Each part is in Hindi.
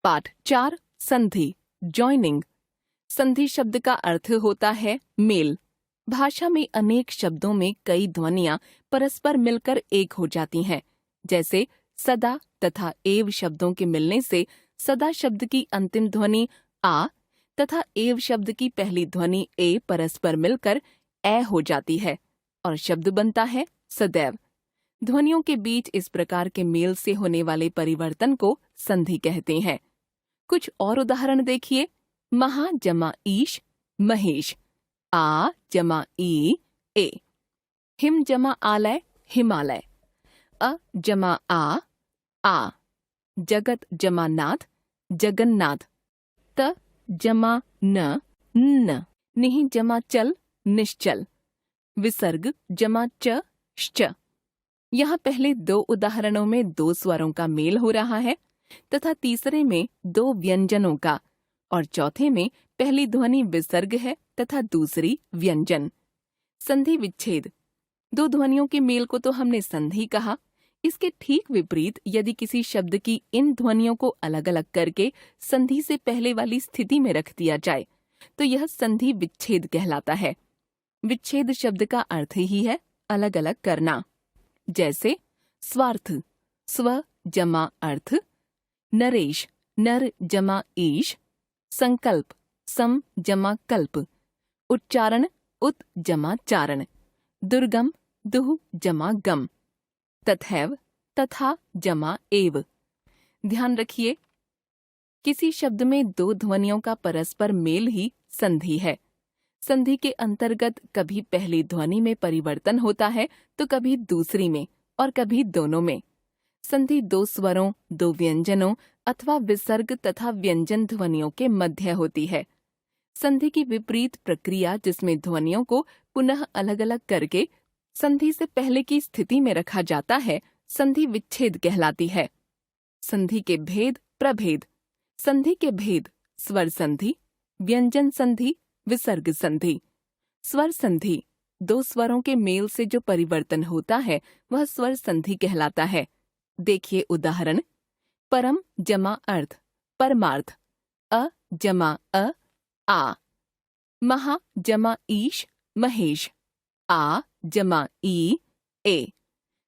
पाठ 4 संधि जॉइनिंग। संधि शब्द का अर्थ होता है मेल। भाषा में अनेक शब्दों में कई ध्वनियां परस्पर मिलकर एक हो जाती हैं। जैसे सदा तथा एव शब्दों के मिलने से सदा शब्द की अंतिम ध्वनि आ तथा एव शब्द की पहली ध्वनि ए परस्पर मिलकर ए हो जाती है और शब्द बनता है सदैव। ध्वनियों के बीच इस प्रकार के मेल से होने वाले परिवर्तन को संधि कहते हैं। कुछ और उदाहरण देखिए। महा जमा ईश महेश, आ जमा ई ए। हिम जमा आलय हिमालय, अ जमा आ। जगत जमा नाथ जगन्नाथ, त जमा न। निहि जमा चल निश्चल, विसर्ग जमा च श्च। यहाँ पहले 2 उदाहरणों में 2 स्वरों का मेल हो रहा है तथा तीसरे में 2 व्यंजनों का और चौथे में पहली ध्वनि विसर्ग है तथा दूसरी व्यंजन। संधि विच्छेद। 2 ध्वनियों के मेल को तो हमने संधि कहा। इसके ठीक विपरीत यदि किसी शब्द की इन ध्वनियों को अलग अलग करके संधि से पहले वाली स्थिति में रख दिया जाए तो यह संधि विच्छेद कहलाता है। विच्छेद शब्द का अर्थ ही है अलग अलग करना। जैसे स्वार्थ, स्व जमा अर्थ, नरेश, नर जमा ईश, संकल्प, सम जमा कल्प, उच्चारण, उत जमा चारण, दुर्गम, दुह जमा गम, तथैव, तथा जमा एव। ध्यान रखिए, किसी शब्द में 2 ध्वनियों का परस्पर मेल ही संधि है। संधि के अंतर्गत कभी पहली ध्वनि में परिवर्तन होता है तो कभी दूसरी में और कभी दोनों में। संधि 2 स्वरों, 2 व्यंजनों अथवा विसर्ग तथा व्यंजन ध्वनियों के मध्य होती है। संधि की विपरीत प्रक्रिया जिसमें ध्वनियों को पुनः अलग अलग करके संधि से पहले की स्थिति में रखा जाता है, संधि विच्छेद कहलाती है। संधि के भेद प्रभेद। संधि के भेद: स्वर संधि, व्यंजन संधि, विसर्ग संधि। स्वर संधि: 2 स्वरों के मेल से जो परिवर्तन होता है वह स्वर संधि कहलाता है। देखिए उदाहरण। परम जमा अर्थ परमार्थ, अ जमा आ। महा जमा ईश महेश, आ जमा ई ए।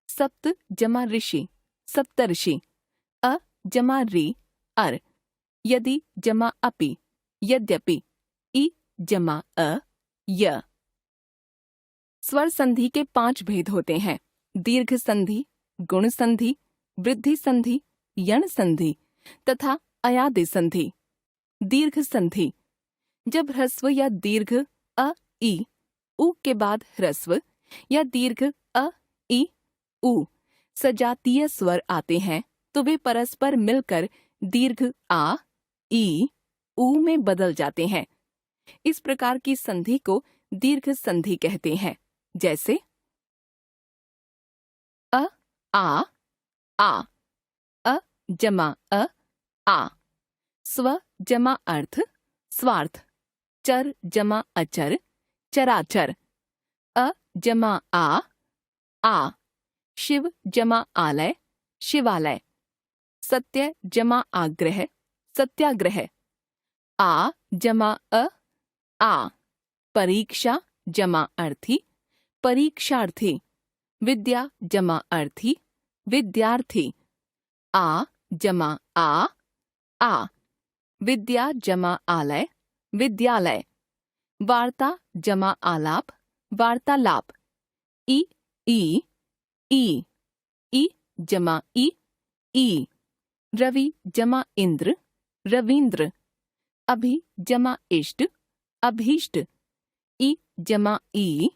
सप्त जमा ऋषि सप्तर्षि, अ जमा री अर। यदि जमा अपि यद्यपि, ई जमा य। स्वर संधि के 5 भेद होते हैं: दीर्घ संधि, गुण संधि, वृद्धि संधि, यण संधि तथा अयादि संधि। दीर्घ संधि: जब ह्रस्व या दीर्घ अ ई उ के बाद ह्रस्व या दीर्घ अ ई उ सजातीय स्वर आते हैं तो वे परस्पर मिलकर दीर्घ आ ई उ में बदल जाते हैं। इस प्रकार की संधि को दीर्घ संधि कहते हैं। जैसे आ जमा आ। स्व जमा अर्थ स्वार्थ, चर जमा अचर चराचर, अ जमा आ। शिव जमा आलय शिवालय, सत्य जमा आग्रह सत्याग्रह, आ जमा आ। परीक्षा जमा अर्थी परीक्षार्थी, विद्या जमा अर्थी विद्यार्थी, आ जमा आ। विद्या जमा आलय विद्यालय, वार्ता जमा आलाप वार्तालाप, ई जमा ई। रवि जमा इंद्र रवींद्र, अभि जमा इष्ट अभीष्ट, ई जमा ई।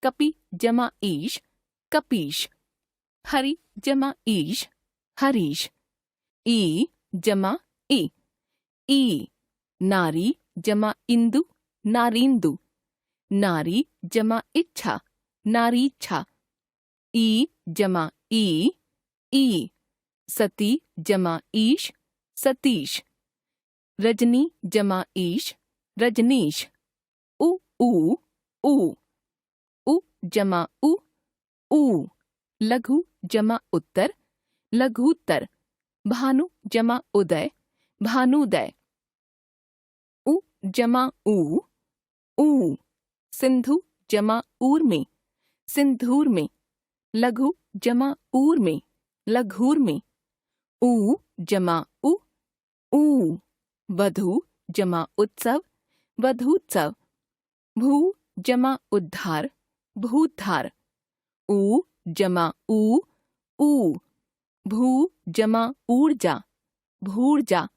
कपि जमा ईश कपीश, हरि जमा ईश हरीश, ई जमा ई। नारी जमा इंदु नारींदु, नारी जमा इच्छा नारीच्छा, ई जमा ई। सती जमा ईश सतीश, रजनी जमा ईश रजनीश, उ जमा उ। लघु जमा उत्तर लघुत्तर, भानु जमा उदय, भानुदय। उ जमा ऊ, ऊ। सिंधु जमा ऊर में, सिंधूर में। लघु जमा ऊर में, लघूर में। ऊ जमा उ, ऊ। वधू जमा उत्सव, वधूत्सव। भू जमा उद्धार, भूद्धार। ऊ जमा ऊ, ऊ। भू जमा ऊर्जा, भूर्जा।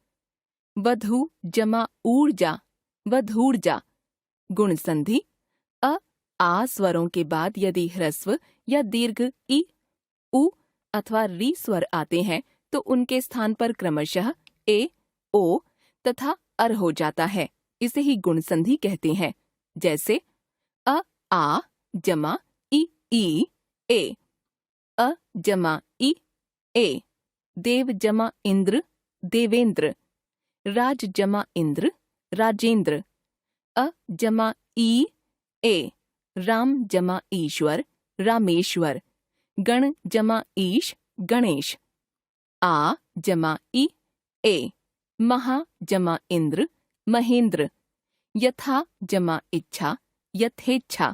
वधू जमा ऊर्जा, वधूर्जा। गुण संधि अ आ स्वरों के बाद यदि ह्रस्व या दीर्घ इ, उ अथवा री स्वर आते हैं तो उनके स्थान पर क्रमशः ए, ओ तथा अर हो जाता है। इसे ही गुण संधि कहते हैं। जैसे अ आ जमा ई, ए। अ जमा ई, ए। देव जमा इंद्र, देवेंद्र। राज जमा इंद्र, राजेंद्र। अ जमा ई, ए। राम जमा ईश्वर, रामेश्वर। गण जमा ईश, गणेश। आ जमा ई, ए। महा जमा इंद्र, महेंद्र। यथा जमा इच्छा, यथेच्छा।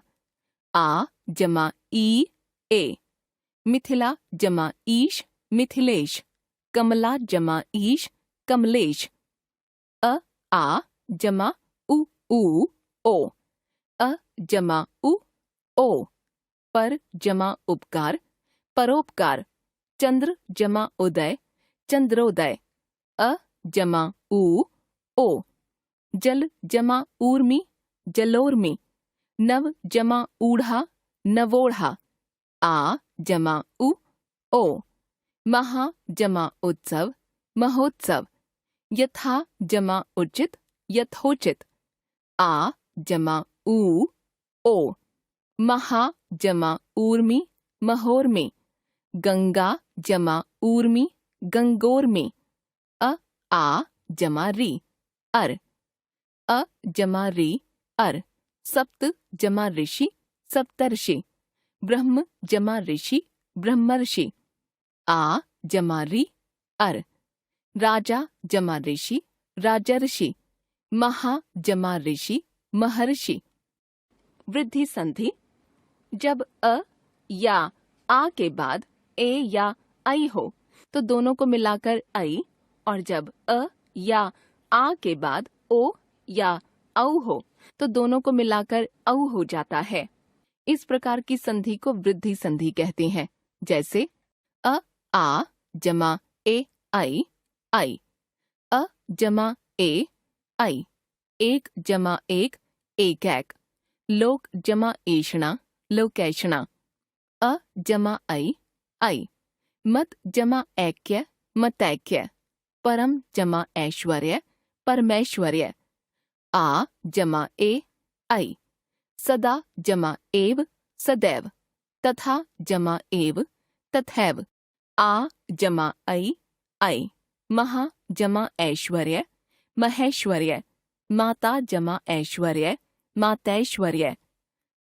आ जमा ई, ए। मिथिला जमा ईश, मिथिलेश। कमला जमा ईश, कमलेश। अ आ जमा उ, ओ। अ जमा उ, ओ। पर जमा उपकार, परोपकार। चंद्र जमा उदय, चंद्रोदय। अ जमा ऊ, ओ। जल जमा ऊर्मी, जलोर्मी। नव जमा ऊढ़ा, नवोढ़ा। आ जमा उ, ओ। महा जमा उत्सव, महोत्सव। यथा जमा उचित, यथोचित। आ जमा ऊ, ओ। महा जमा ऊर्मी, महोर्मी। गंगा जमा ऊर्मी, गंगोर्मी। अ आ जमा री, अर। अ जमा री, अर। सप्त जमा ऋषि, सप्तर्षि। ब्रह्म जमा ऋषि, ब्रह्मर्षि। आ जमा री, अर। राजा जमा ऋषि, राजर्षि। महा जमा ऋषि, महर्षि। वृद्धि संधि जब अ या आ के बाद ए या आई हो तो दोनों को मिलाकर आई, और जब अ या आ के बाद ओ या औ हो तो दोनों को मिलाकर औ हो जाता है। इस प्रकार की संधि को वृद्धि संधि कहते हैं। जैसे अ आ जमा ए आई, आई। अ जमा ए, आई। एक जमा एक, एक। लोक जमा एषणा, लोकैषणा। अ जमा आई। मत जमा ऐक्य, मतैक्य। परम जमा ऐश्वर्य, परमैश्वर्य। आ जमा ए, आई। सदा जमा एव, सदैव। तथा जमा एव, तथैव। आ जमा आई। महा जमा ऐश्वर्य, महेश्वर्य। माता जमा ऐश्वर्य, मातैश्वर्य।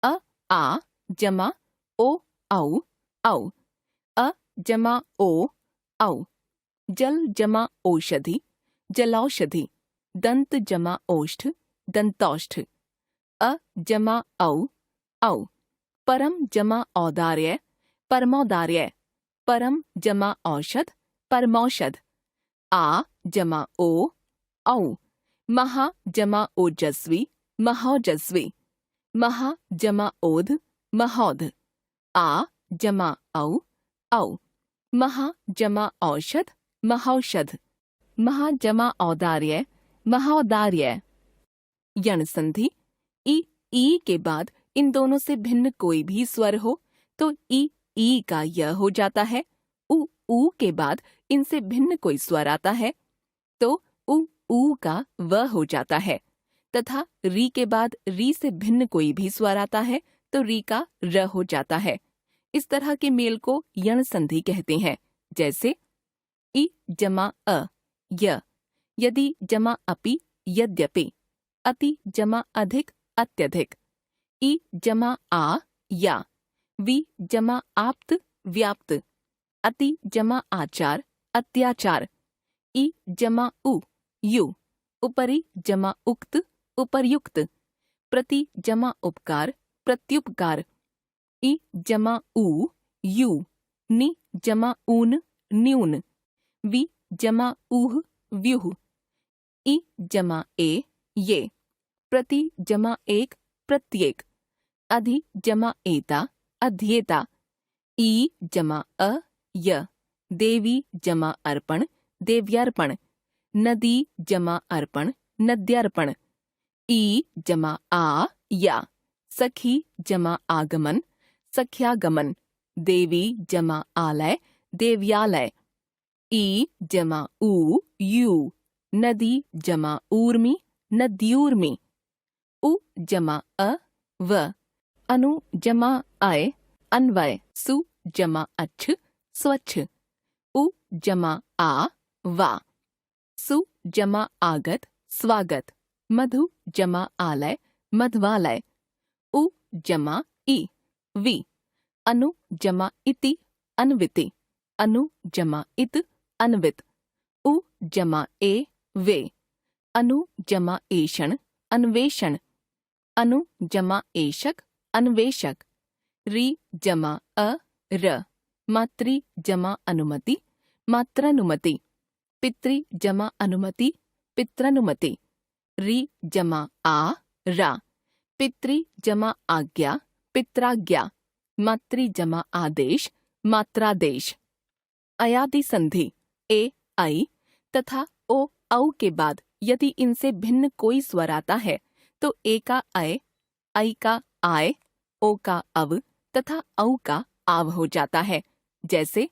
अ आ जमा ओ, औ। अ जमा ओ, औ। जल जमा औषधि, जलौषधि। दंत जमा ओष्ठ, दंतौष्ठ। अ जमा औ। परम जमा औदार्य, परमौदार्य। परम जमा औषध, परमौषध। आ जमा ओ, औ। महा जमा ओजस्वी, महौजस्वी। महा जमा ओध, महोध। आ जमा औ। महा जमा औषध, महौषध। महा जमा औदार्य, महौदार्य। यण संधि ई के बाद इन दोनों से भिन्न कोई भी स्वर हो तो ई का य हो जाता है। ऊ के बाद इनसे भिन्न कोई स्वर आता है तो ऊ का व हो जाता है, तथा री के बाद री से भिन्न कोई भी स्वर आता है तो री का र हो जाता है। इस तरह के मेल को यण संधि कहते हैं। जैसे इ जमा अ, य। यदि जमा अपि, यद्यपि। अति जमा अधिक, अत्यधिक। इ जमा आ, या। वि जमा आप्त, व्याप्त। अति जमा आचार, अत्याचार। इ जमा उ यु, उपरि जमा उक्त उपर्युक्त, प्रति जमा उपकार प्रत्युपकार, इ जमा उ यू, नि जमा ऊन न्यून, वि जमा ऊह व्यूह, इ जमा ए ये, प्रति जमा एक प्रत्येक, अधि जमा एता अध्येता, ई जमा अ य, देवी जमा अर्पण देव्यार्पण, नदी जमा अर्पण नद्यार्पण, ई जमा आ या, सखी जमा आगमन सख्यागमन, देवी जमा आलय देव्यालय, ई जमा ऊ यू, नदी जमा ऊर्मी नद्यूर्मी, उ जमा अ व, अनु जमा अय अन्वय, सु जमा अच्छ स्वच्छ, उ जमा आ वा, सु जमा आगत स्वागत, मधु जमा आलय मध्वालय, उ जमा इ वि, अनु जमा इति अन्विति, अनु जमा इत अन्वित, उ जमा ए वे, अनु जमा एषण अन्वेषण, अनु जमा एषक अन्वेषक, रि जमा अ र, मातृ जमा अनुमति मात्रानुमति, पितृ जमा अनुमति पित्रानुमति, रि जमा आ रा, पितृ जमा आज्ञा पित्राज्ञा, मातृ जमा आदेश मात्रादेश। अयादि संधि ए ऐ तथा ओ औ के बाद यदि इनसे भिन्न कोई स्वर आता है तो ए का अय, ऐ का आय, ओ का अव तथा औ का आव हो जाता है। जैसे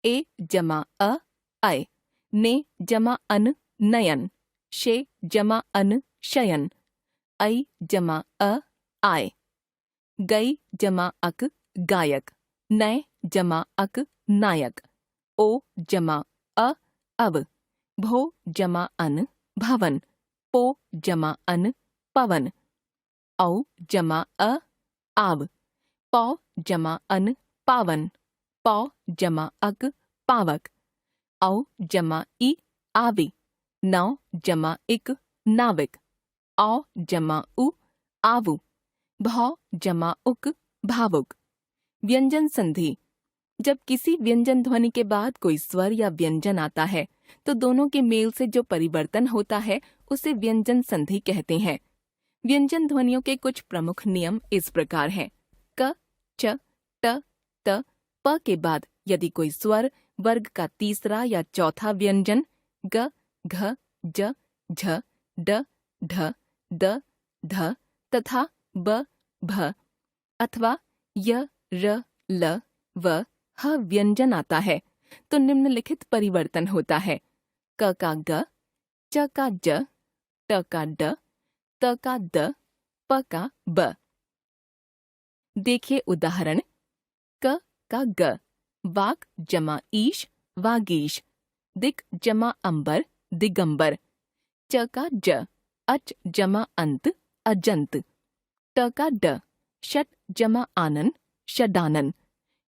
ए जमा अ अय, ने जमा अन नयन, शे जमा अन शयन, ऐ जमा अ आय, गई जमा अक गायक, नय जमा अक नायक, ओ जमा अ अव, भो जमा अन भवन, पो जमा अन पवन, औ जमा अ आव, पौ जमा अन पावन, पौ जमा अक पावक, औ जमा इ आवी, नौ जमा इक नाविक, औ जमा उ आवु, भौ जमा उक भावुक। व्यंजन संधि जब किसी व्यंजन ध्वनि के बाद कोई स्वर या व्यंजन आता है तो दोनों के मेल से जो परिवर्तन होता है उसे व्यंजन संधि कहते हैं। व्यंजन ध्वनियों के कुछ प्रमुख नियम इस प्रकार हैं। क, च, ट, त, प के बाद यदि कोई स्वर वर्ग का तीसरा या चौथा व्यंजन ग, घ, ज, झ, ड, ढ, द, ध तथा ब, भ अथवा य, र, ल, व, ह व्यंजन आता है तो निम्नलिखित परिवर्तन होता है। क का ग, च का ज, ट का ड, त का द, प का ब। देखिए उदाहरण। क का ग, वाक जमा ईश वागीश, दिक जमा अंबर दिगंबर। च का ज, अच जमा अंत अजंत। ट का ड, षट जमा आनन षडानन,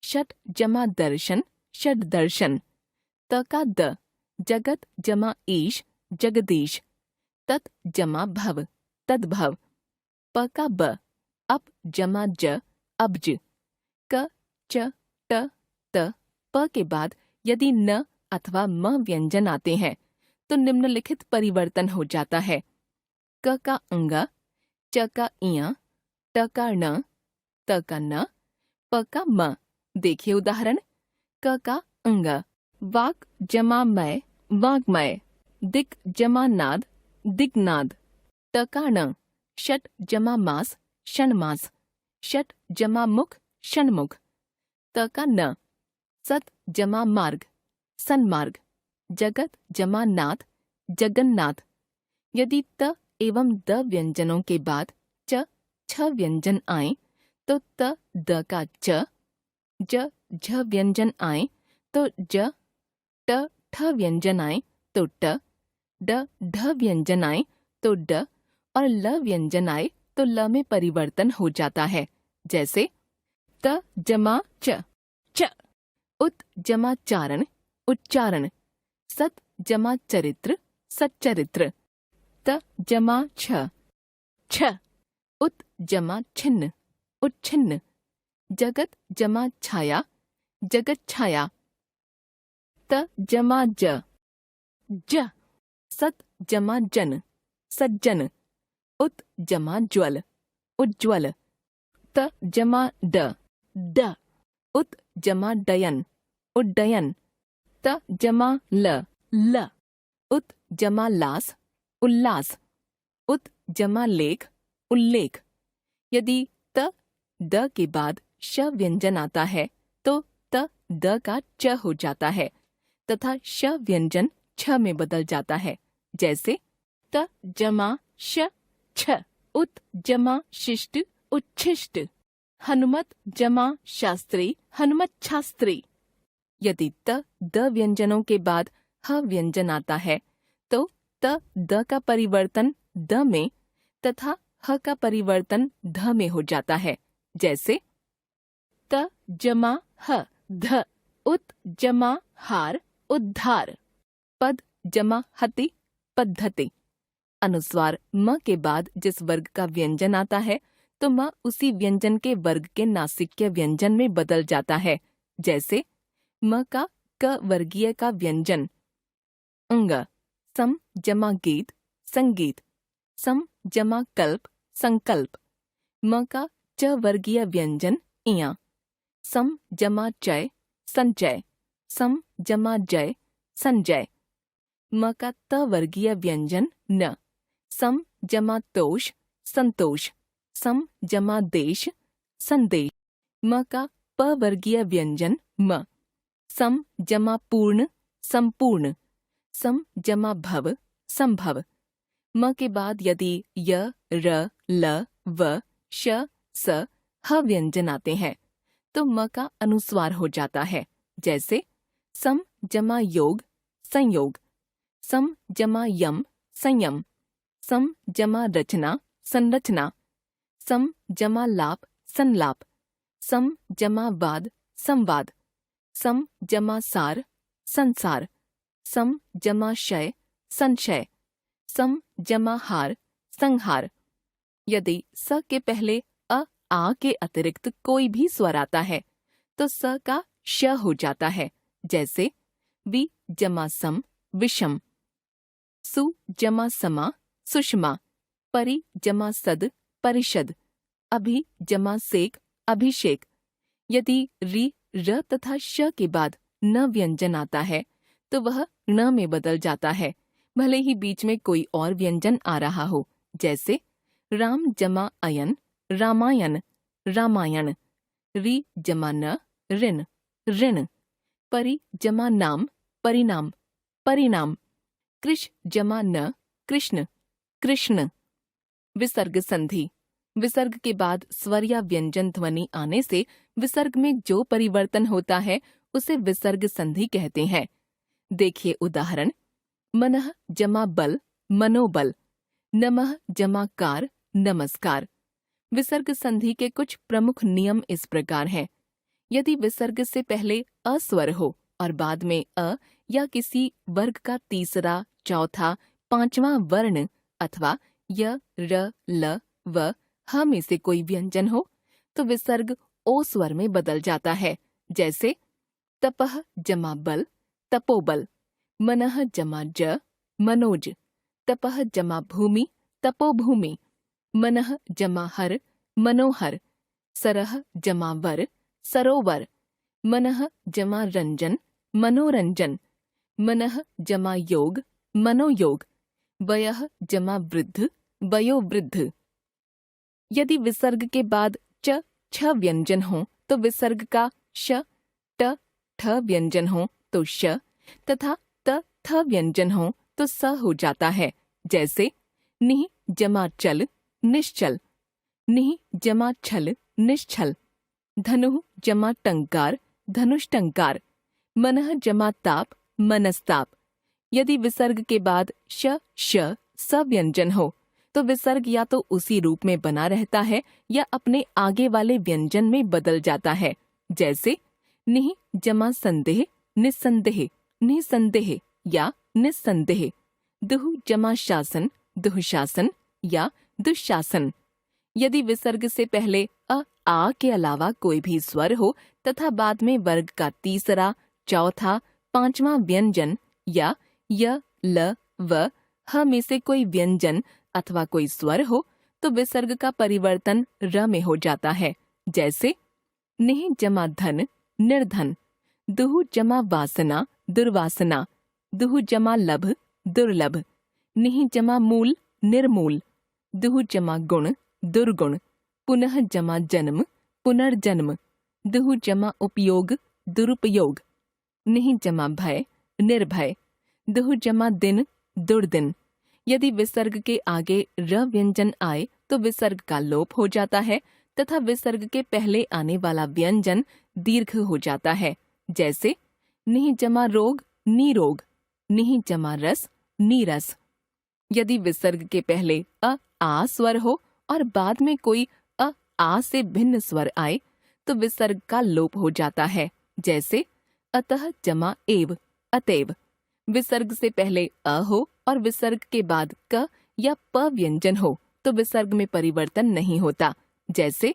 षट जमा दर्शन षडदर्शन। त का द, जगत जमा ईश जगदीश, तत् जमा भव तद्भव। प का ब, अप जमा ज अब्ज। क, च, ट, त, प के बाद यदि न अथवा म व्यंजन आते हैं तो निम्नलिखित परिवर्तन हो जाता है। क का अंगा, च का इया, ट का ण, त का न, प का म। देखिए उदाहरण। क का अंग, वाक जमा मय वाग्मय, दिक जमा नाद दिग्नाद। ट का ण, षट जमा मास षण्मास, षट जमा मुख षण्मुख। त का न, सत जमा मार्ग सन्मार्ग, जगत जमा नाथ जगन्नाथ। यदि त एवं द व्यंजनों के बाद च छ व्यंजन आए तो त द का च, ज झ व्यंजन आए तो ज, ट ठ व्यंजन आए तो ट, ड ढ व्यंजन आए तो ड और ल व्यंजन आए तो ल में परिवर्तन हो जाता है। जैसे त जमा च, उत जमा चारण उच्चारण, सत जमा चरित्र सच्चरित्र। त जमा छ छ। उत जमा छिन्न उच्छिन्न। जगत जमा छाया जगत छाया। त जमा ज ज। सत जमा जन सज्जन। उत जमा ज्वल उज्ज्वल। त जमा ड ड। उत जमा डयन उड्डयन। त जमा ल ल। उत जमा लास उल्लास। उत जमा लेख उल्लेख। यदि त द के बाद श व्यंजन आता है तो त द का च हो जाता है तथा श व्यंजन छ में बदल जाता है। जैसे त जमा श छ। उत जमा शिष्ट उच्छिष्ट। हनुमत जमा शास्त्री हनुमत शास्त्री। यदि त द व्यंजनों के बाद ह व्यंजन आता है तो त द का परिवर्तन द में तथा ह का परिवर्तन ध में हो जाता है। जैसे त जमा ह ध। उत जमा हार उद्धार। पद जमा हति पद्धति। अनुस्वार म के बाद जिस वर्ग का व्यंजन आता है तो म उसी व्यंजन के वर्ग के नासिक्य व्यंजन में बदल जाता है। जैसे म का क वर्गीय का व्यंजन अंग। सम जमा गीत संगीत। सम जमा कल्प संकल्प। म का च वर्गीय व्यंजन इया। सम जमा चय संचय। सम जमा जय संजय। म का त वर्गीय व्यंजन न। सम जमा तोष संतोष। सम जमा देश संदेश। म का प वर्गीय व्यंजन म। सम जमा पूर्ण संपूर्ण। सम जमा भव संभव। म के बाद यदि य र ल व श स ह व्यंजन आते हैं तो म का अनुस्वार हो जाता है। जैसे सम जमा योग संयोग। सम जमा यम संयम। सम जमा रचना संरचना। सम जमा लाप संलाप। सम जमा वाद संवाद। सम जमा सार संसार। सम जमा शय संशय। सम जमा हार संहार। यदि स के पहले अ आ के अतिरिक्त कोई भी स्वर आता है तो स का श हो जाता है। जैसे वि जमा सम विषम। सु जमा समा सुषमा। परि जमा सद परिषद। अभि जमा सेक अभिषेक। यदि रि र तथा श के बाद न व्यंजन आता है तो वह न में बदल जाता है, भले ही बीच में कोई और व्यंजन आ रहा हो। जैसे राम जमा अयन रामायण रामायण। रि जमा न ऋण ऋण। परि जमा नाम परिणाम परिणाम। कृष जमा न कृष्ण कृष्ण। विसर्ग संधि। विसर्ग के बाद स्वर या व्यंजन ध्वनि आने से विसर्ग में जो परिवर्तन होता है उसे विसर्ग संधि कहते हैं। देखिए उदाहरण। मनः जमा बल मनोबल। नमः जमा कार नमस्कार। विसर्ग संधि के कुछ प्रमुख नियम इस प्रकार हैं। यदि विसर्ग से पहले अ स्वर हो और बाद में अ या किसी वर्ग का तीसरा चौथा पांचवा वर्ण अथवा य र ल व ह में से कोई व्यंजन हो तो विसर्ग ओ स्वर में बदल जाता है। जैसे तपः जमा बल तपोबल। मनः जमा ज मनोज। तपः जमा भूमि तपोभूमि। मनः जमा हर मनोहर। सरः जमा वर सरोवर। मनः जमा रंजन मनोरंजन। मनः जमा योग मनोयोग। वयः जमा वृद्ध वयोवृद्ध। यदि विसर्ग के बाद च छ व्यंजन हो तो विसर्ग का श ट ठ व्यंजन हो तो श तथा त थ व्यंजन हो तो स हो जाता है। जैसे निह जमा चल निश्चल। निह जमा छल निश्छल। धनुः जमा टंकार धनुष टंकार। मनः जमा ताप मनस्ताप। यदि विसर्ग के बाद श स व्यंजन हो तो विसर्ग या तो उसी रूप में बना रहता है या अपने आगे वाले व्यंजन में बदल जाता है। जैसे निह जमा संदेह निस्संदेह निसंदेह या निस्संदेह, दुह जमा शासन, दुःशासन या दुःशासन। यदि विसर्ग से पहले आ के अलावा कोई भी स्वर हो तथा बाद में वर्ग का तीसरा, चौथा, पांचवा व्यंजन या य, ल, व, ह में से कोई व्यंजन अथवा कोई स्वर हो तो विसर्ग का परिवर्तन र में हो जाता है। जैसे निह जमा धन, निर्धन, दुहु जमा वासना, दुर्वासना, दुहु जमा लभ, दुर्लभ, निह जमा मूल, निर्मूल, दुहु जमा गुण, दुर्गुण, पुनः जमा जन्म, पुनर्जन्म, दुहु जमा उपयोग, दुरुपयोग, निह जमा भय, निर्भय, दुहु जमा दिन, दुर्दिन। यदि विसर्ग के आगे र व्यंजन आए तो विसर्ग का लोप हो जाता है तथा विसर्ग के पहले आने वाला व्यंजन दीर्घ हो जाता है। जैसे निह जमा रोग, निरोग, निह जमा रस, नीरस। यदि विसर्ग के पहले आ स्वर हो और बाद में कोई आ से भिन्न स्वर आए तो विसर्ग का लोप हो जाता है। जैसे अतः जमा एव, अतएव। विसर्ग से पहले अ हो और विसर्ग के बाद क या प व्यंजन हो तो विसर्ग में परिवर्तन नहीं होता। जैसे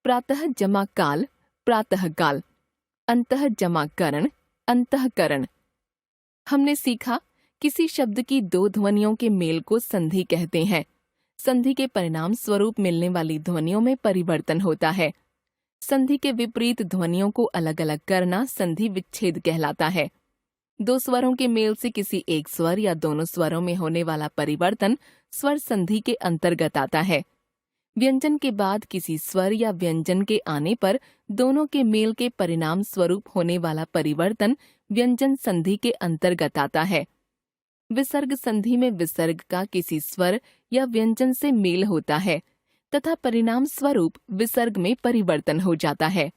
प्रातः जमा काल, प्रातः काल, अंतः जमा करण, अंतःकरण। हमने सीखा किसी शब्द की दो ध्वनियों के मेल को संधि कहते हैं। संधि के परिणाम स्वरूप मिलने वाली ध्वनियों में परिवर्तन होता है। संधि के विपरीत ध्वनियों को अलग अलग करना संधि विच्छेद कहलाता है। दो स्वरों के मेल से किसी एक स्वर या दोनों स्वरों में होने वाला परिवर्तन स्वर संधि के अंतर्गत आता है। व्यंजन के बाद किसी स्वर या व्यंजन के आने पर दोनों के मेल के परिणाम स्वरूप होने वाला परिवर्तन व्यंजन संधि के अंतर्गत आता है। विसर्ग संधि में विसर्ग का किसी स्वर या व्यंजन से मेल होता है तथा परिणाम स्वरूप विसर्ग में परिवर्तन हो जाता है।